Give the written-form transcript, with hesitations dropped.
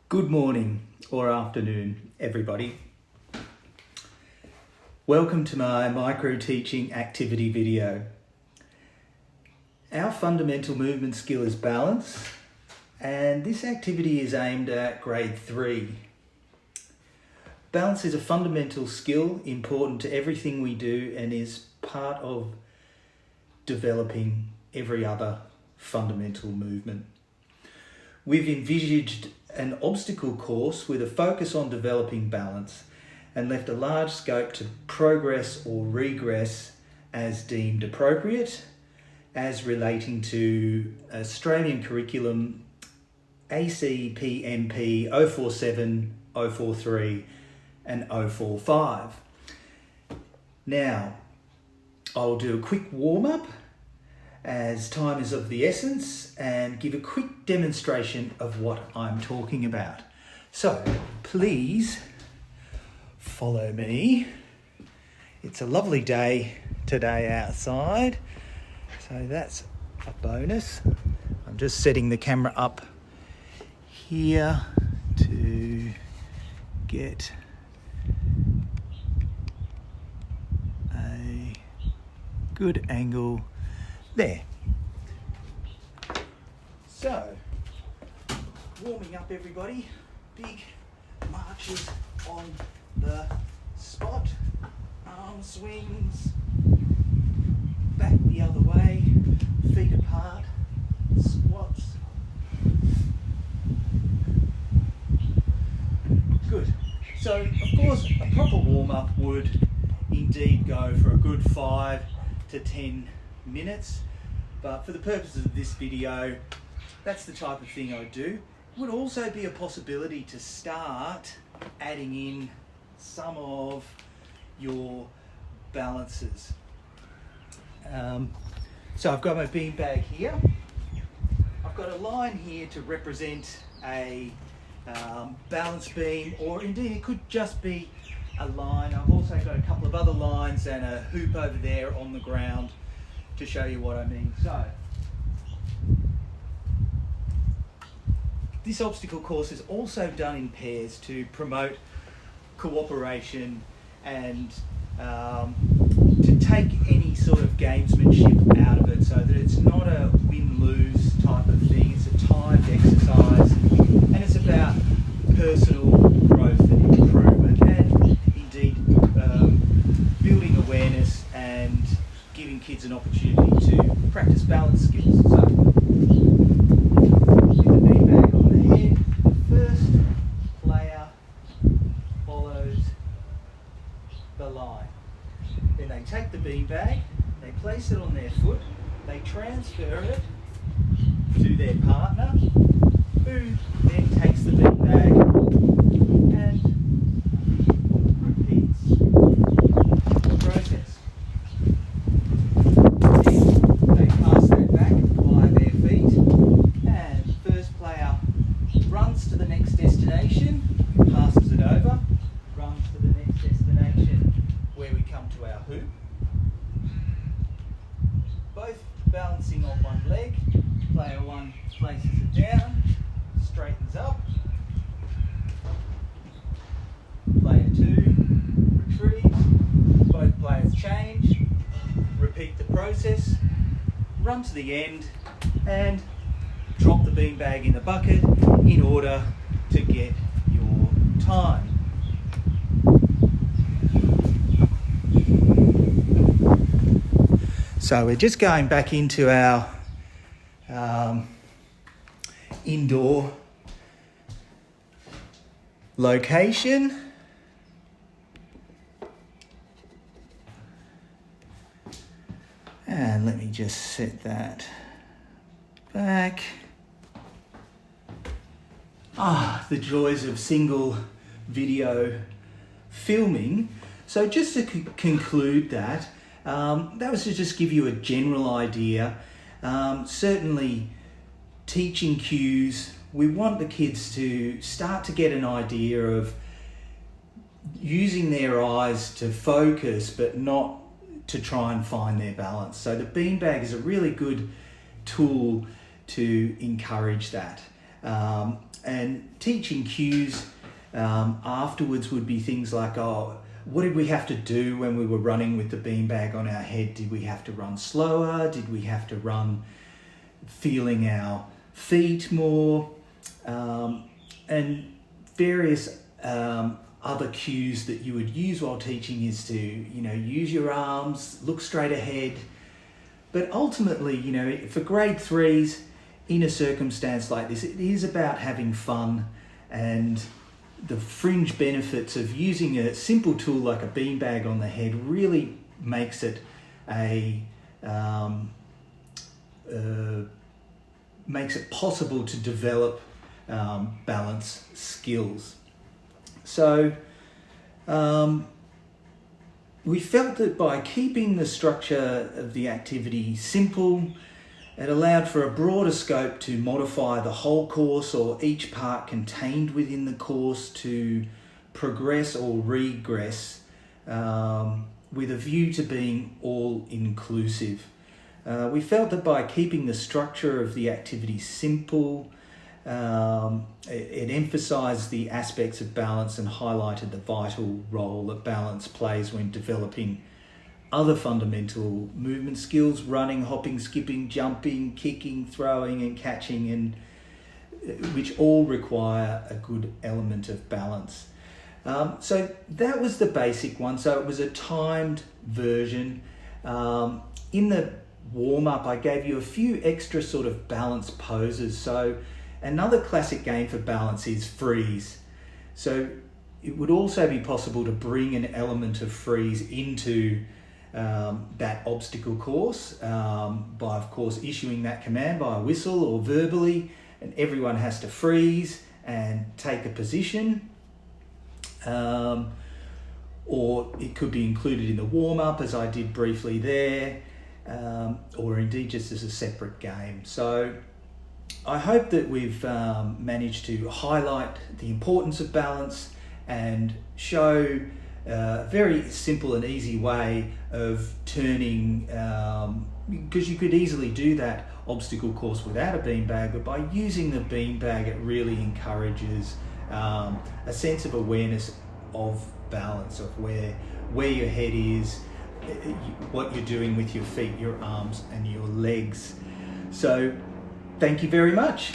Good morning or afternoon, everybody. Welcome to my micro teaching activity video. Our fundamental movement skill is balance, and this activity is aimed at grade 3. Balance is a fundamental skill important to everything we do and is part of developing every other fundamental movement. We've envisaged an obstacle course with a focus on developing balance and left a large scope to progress or regress as deemed appropriate, as relating to Australian curriculum ACPMP 047, 043 and 045. Now, I'll do a quick warm-up as time is of the essence and give a quick demonstration of what I'm talking about. So please follow me. It's a lovely day today outside, so that's a bonus. I'm just setting the camera up here to get a good angle there. So, warming up everybody, big marches on the spot, arm swings, back the other way, feet apart, squats. Good. So, of course, a proper warm-up would indeed go for a good 5 to 10 minutes. But for the purposes of this video, that's the type of thing I do. It would also be a possibility to start adding in some of your balances. So I've got my beanbag here. I've got a line here to represent a balance beam, or indeed it could just be a line. I've also got a couple of other lines and a hoop over there on the ground to show you what I mean. So, this obstacle course is also done in pairs to promote cooperation and to take any sort of gamesmanship out of it, so that it's not a win-lose type of thing. It's a timed exercise, and it's about personal growth and improvement, and indeed building awareness and giving kids an opportunity to practice balance skills. So, with the beanbag on the head, the first player follows the line. Then they take the beanbag, they place it on their foot, they transfer it to their partner, who then takes the beanbag and repeats the process. Runs to the next destination, passes it over, runs to the next destination where we come to our hoop. Both balancing on one leg, player 1 places it down, straightens up. Player 2 retrieves, both players change, repeat the process, run to the end and drop the beanbag in the bucket in order to get your time. So we're just going back into our indoor location. And let me just set that back. The joys of single video filming. So just to conclude that was to just give you a general idea. Certainly teaching cues, we want the kids to start to get an idea of using their eyes to focus, but not to try and find their balance. So the beanbag is a really good tool to encourage that. And teaching cues afterwards would be things like, oh, what did we have to do when we were running with the beanbag on our head? Did we have to run slower? Did we have to run feeling our feet more? And various other cues that you would use while teaching is to, use your arms, look straight ahead. But ultimately, for grade 3s, in a circumstance like this, it is about having fun, and the fringe benefits of using a simple tool like a beanbag on the head really makes it makes it possible to develop balance skills. So we felt that by keeping the structure of the activity simple, it allowed for a broader scope to modify the whole course or each part contained within the course to progress or regress with a view to being all-inclusive. We felt that by keeping the structure of the activity simple, it emphasised the aspects of balance and highlighted the vital role that balance plays when developing other fundamental movement skills: running, hopping, skipping, jumping, kicking, throwing and catching, and which all require a good element of balance. So that was the basic one. So it was a timed version. In the warm-up, I gave you a few extra sort of balance poses. So another classic game for balance is freeze. So it would also be possible to bring an element of freeze into that obstacle course by, of course, issuing that command by a whistle or verbally, and everyone has to freeze and take a position. Or it could be included in the warm-up, as I did briefly there, or indeed just as a separate game. So I hope that we've managed to highlight the importance of balance and show a very simple and easy way of turning, because you could easily do that obstacle course without a beanbag, but by using the beanbag, it really encourages a sense of awareness of balance, of where your head is, what you're doing with your feet, your arms and your legs. So thank you very much.